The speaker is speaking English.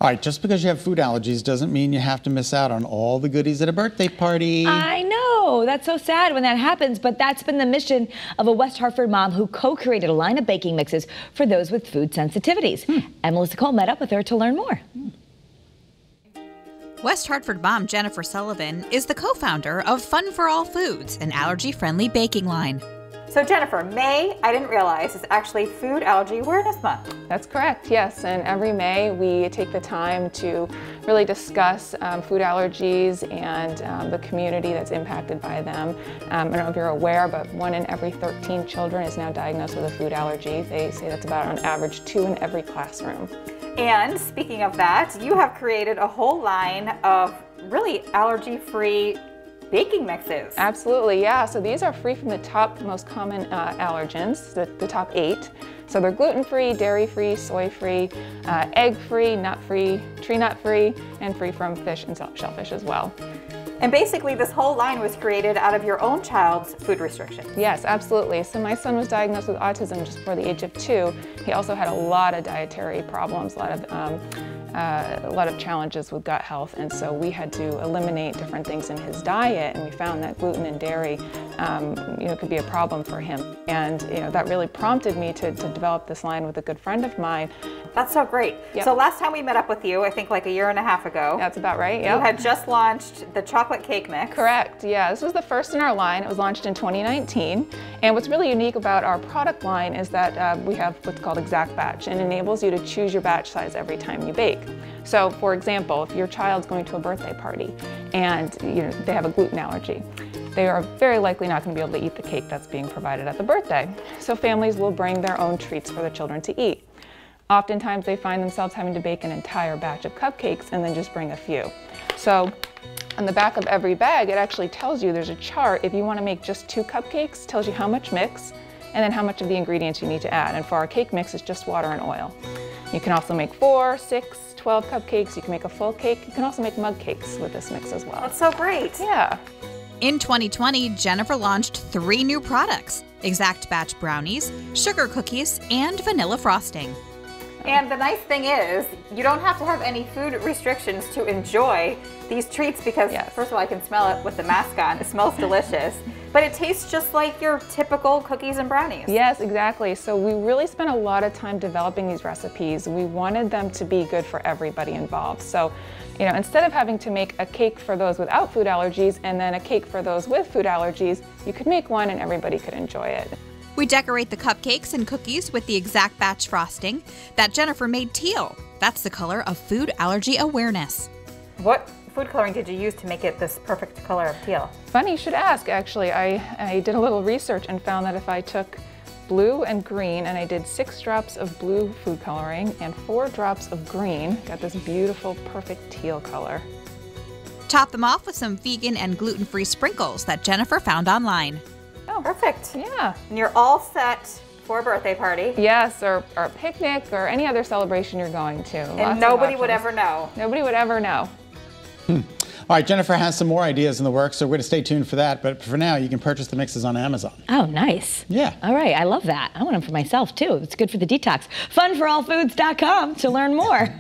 All right, just because you have food allergies doesn't mean you have to miss out on all the goodies at a birthday party. I know, that's so sad when that happens, but that's been the mission of a West Hartford mom who co-created a line of baking mixes for those with food sensitivities. And Melissa Cole met up with her to learn more. West Hartford mom Jennifer Sullivan is the co-founder of Fun for All Foods, an allergy-friendly baking line. So Jennifer, May, I didn't realize, is actually Food Allergy Awareness Month. That's correct, yes. And every May we take the time to really discuss food allergies and the community that's impacted by them. I don't know if you're aware, but 1 in every 13 children is now diagnosed with a food allergy. They say that's about on average 2 in every classroom. And speaking of that, you have created a whole line of really allergy-free baking mixes. Absolutely, yeah. So these are free from the top most common allergens, the top 8. So they're gluten-free, dairy-free, soy-free, egg-free, nut-free, tree nut-free, and free from fish and shellfish as well. And basically this whole line was created out of your own child's food restrictions. Yes, absolutely. So my son was diagnosed with autism just before the age of 2. He also had a lot of dietary problems, a lot of challenges with gut health, and so we had to eliminate different things in his diet, and we found that gluten and dairy could be a problem for him. And that really prompted me to develop this line with a good friend of mine. That's so great. Yep. So last time we met up with you, I think like a year and a half ago. That's about right, yeah. You had just launched the chocolate cake mix. Correct, yeah. This was the first in our line. It was launched in 2019. And what's really unique about our product line is that we have what's called Exact Batch, and enables you to choose your batch size every time you bake. So for example, if your child's going to a birthday party and they have a gluten allergy, they are very likely not going to be able to eat the cake that's being provided at the birthday. So families will bring their own treats for the children to eat. Oftentimes they find themselves having to bake an entire batch of cupcakes and then just bring a few. So on the back of every bag, it actually tells you, there's a chart, if you want to make just 2 cupcakes, tells you how much mix and then how much of the ingredients you need to add. And for our cake mix, it's just water and oil. You can also make 4, 6, 12 cupcakes. You can make a full cake. You can also make mug cakes with this mix as well. That's so great. Yeah. In 2020, Jennifer launched 3 new products: Exact Batch brownies, sugar cookies, and vanilla frosting. And the nice thing is, you don't have to have any food restrictions to enjoy these treats because, first of all, I can smell it with the mask on. It smells delicious. But it tastes just like your typical cookies and brownies. Yes, exactly. So we really spent a lot of time developing these recipes. We wanted them to be good for everybody involved. So, instead of having to make a cake for those without food allergies and then a cake for those with food allergies, you could make one and everybody could enjoy it. We decorate the cupcakes and cookies with the Exact Batch frosting that Jennifer made teal. That's the color of food allergy awareness. What food coloring did you use to make it this perfect color of teal? Funny you should ask, actually. I did a little research and found that if I took blue and green and I did 6 drops of blue food coloring and 4 drops of green, got this beautiful, perfect teal color. Top them off with some vegan and gluten-free sprinkles that Jennifer found online. Oh, perfect. Yeah. And you're all set for a birthday party. Yes, or a picnic or any other celebration you're going to. And nobody would ever know. Nobody would ever know. All right, Jennifer has some more ideas in the works, so we're going to stay tuned for that. But for now, you can purchase the mixes on Amazon. Oh, nice. Yeah. All right, I love that. I want them for myself, too. It's good for the detox. Funforallfoods.com to learn more.